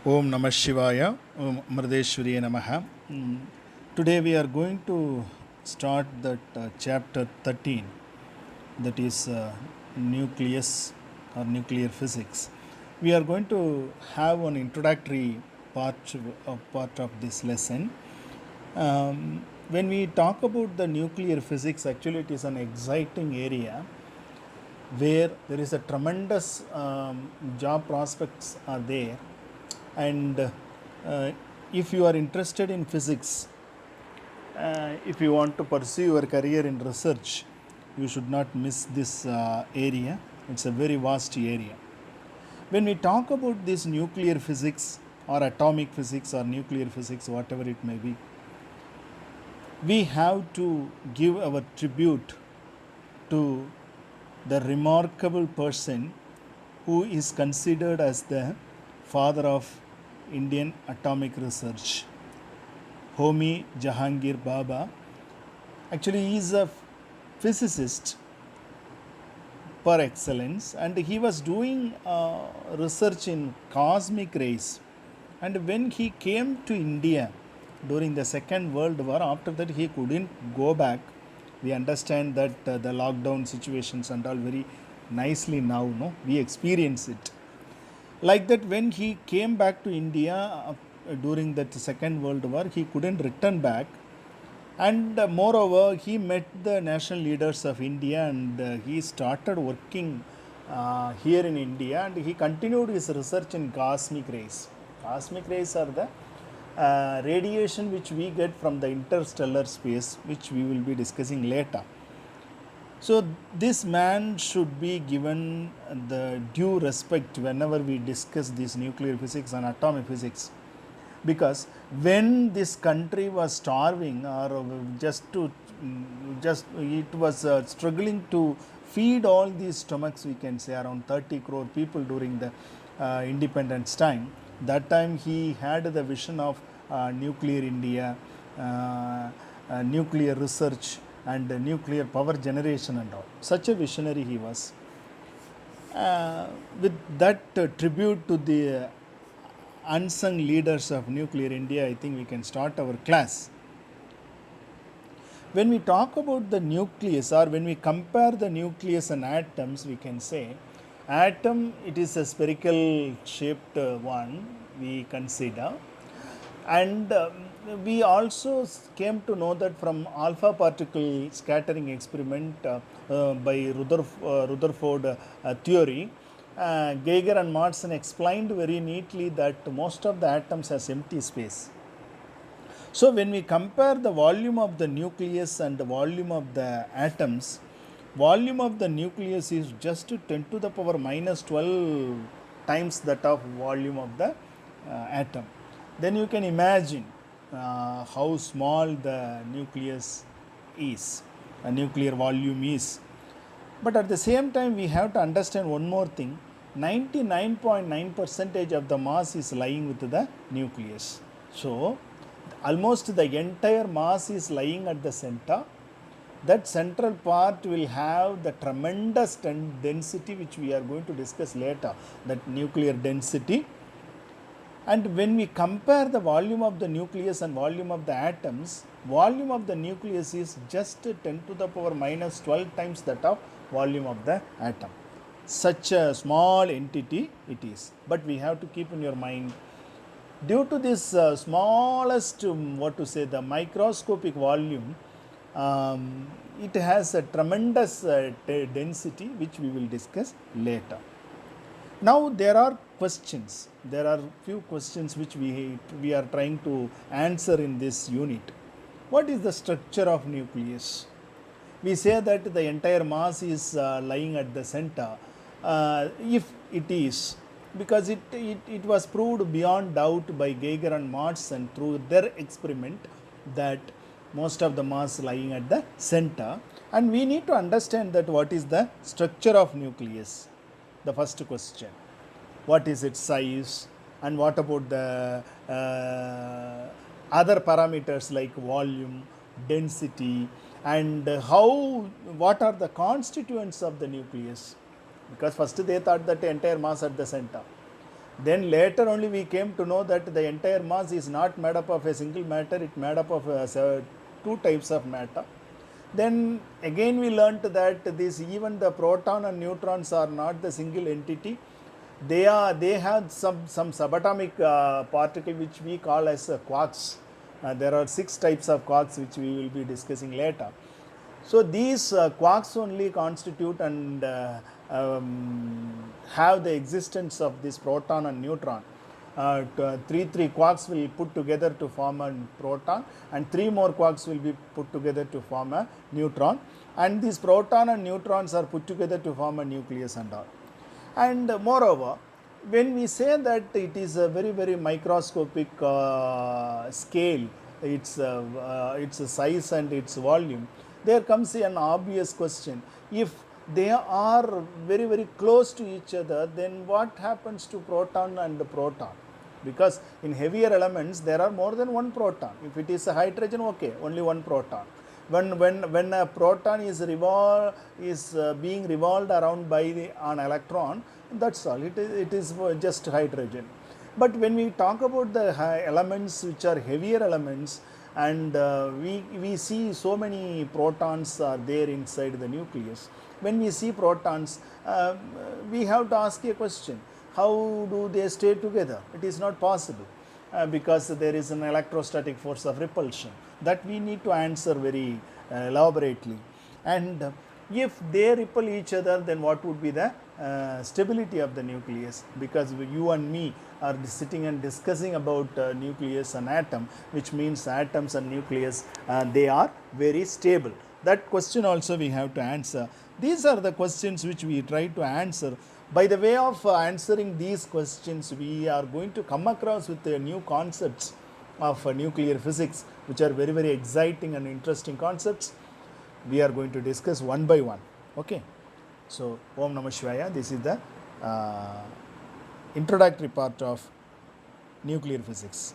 Om Namah Shivaya, Om Mrideshwariya Namaha. Today we are going to start that chapter 13, that is nucleus or nuclear physics. We are going to have an introductory part of this lesson. When we talk about the nuclear physics, actually it is an exciting area where there is a tremendous job prospects are there, and if you are interested in physics, if you want to pursue your career in research, you should not miss this area. It's a very vast area. When we talk about this nuclear physics or atomic physics or nuclear physics, whatever it may be, we have to give our tribute to the remarkable person who is considered as the father of Indian atomic research, Homi Jahangir Bhabha. Actually, he is a physicist par excellence, and he was doing research in cosmic rays. And when he came to India during the Second World War, after that he couldn't go back. We understand that the lockdown situations and all very nicely now, no, we experience it. Like that, when he came back to India during that Second World War, he couldn't return back. And moreover, he met the national leaders of India, and he started working here in India, and he continued his research in cosmic rays. Cosmic rays are the radiation which we get from the interstellar space, which we will be discussing later. So this man should be given the due respect whenever we discuss this nuclear physics and atomic physics, because when this country was starving, or just it was struggling to feed all these stomachs, we can say around 30 crore people during the independence time. That time he had the vision of nuclear India, nuclear research and nuclear power generation and all. Such a visionary he was. With that tribute to the unsung leaders of nuclear India, I think we can start our class. When we talk about the nucleus, or when we compare the nucleus and atoms, we can say atom, it is a spherical shaped one we consider, and we also came to know that from alpha particle scattering experiment by Rutherford theory, Geiger and Madsen explained very neatly that most of the atoms has empty space. So when we compare the volume of the nucleus and the volume of the atoms, volume of the nucleus is just 10 to the power minus 12 times that of volume of the atom. Then you can imagine how small the nucleus is, a nuclear volume is. But at the same time, we have to understand one more thing: 99.9% of the mass is lying with the nucleus. So almost the entire mass is lying at the center. That central part will have the tremendous density, which we are going to discuss later, that nuclear density. And when we compare the volume of the nucleus and volume of the atoms, volume of the nucleus is just 10 to the power minus 12 times that of volume of the atom. Such a small entity it is. But we have to keep in your mind, due to this smallest, the microscopic volume, it has a tremendous density, which we will discuss later. Now there are questions. There are few questions which we are trying to answer in this unit. What is the structure of nucleus? We say that the entire mass is lying at the center. If it is, because it was proved beyond doubt by Geiger and Madsen through their experiment that most of the mass lying at the center, and we need to understand that what is the structure of nucleus. The first question: what is its size, and what about the other parameters like volume, density, and what are the constituents of the nucleus? Because first they thought that entire mass at the center. Then later only we came to know that the entire mass is not made up of a single matter, it made up of two types of matter. Then again we learnt that this even the proton and neutrons are not the single entity. They have some subatomic particle which we call as quarks. There are 6 types of quarks which we will be discussing later. So these quarks only constitute and have the existence of this proton and neutron. Three quarks will put together to form a proton, and 3 more quarks will be put together to form a neutron, and these proton and neutrons are put together to form a nucleus and all. And moreover, when we say that it is a very microscopic scale, its size and its volume, there comes an obvious question. If they are very close to each other, then what happens to proton and proton? Because in heavier elements there are more than one proton. If it is a hydrogen, okay, only one proton. When a proton is being revolved around by an electron, that's all. It is just hydrogen. But when we talk about the elements which are heavier elements, and we see so many protons are there inside the nucleus. When we see protons, we have to ask a question: how do they stay together? It is not possible, because there is an electrostatic force of repulsion that we need to answer very elaborately. And if they repel each other, then what would be the stability of the nucleus? Because you and me are sitting and discussing about nucleus and atom, which means atoms and nucleus, they are very stable. That question also we have to answer. These are the questions which we try to answer. By the way of answering these questions, we are going to come across with new concepts of nuclear physics, which are very exciting and interesting concepts. We are going to discuss one by one. Okay. So, Om Namah Shivaya. This is the introductory part of nuclear physics.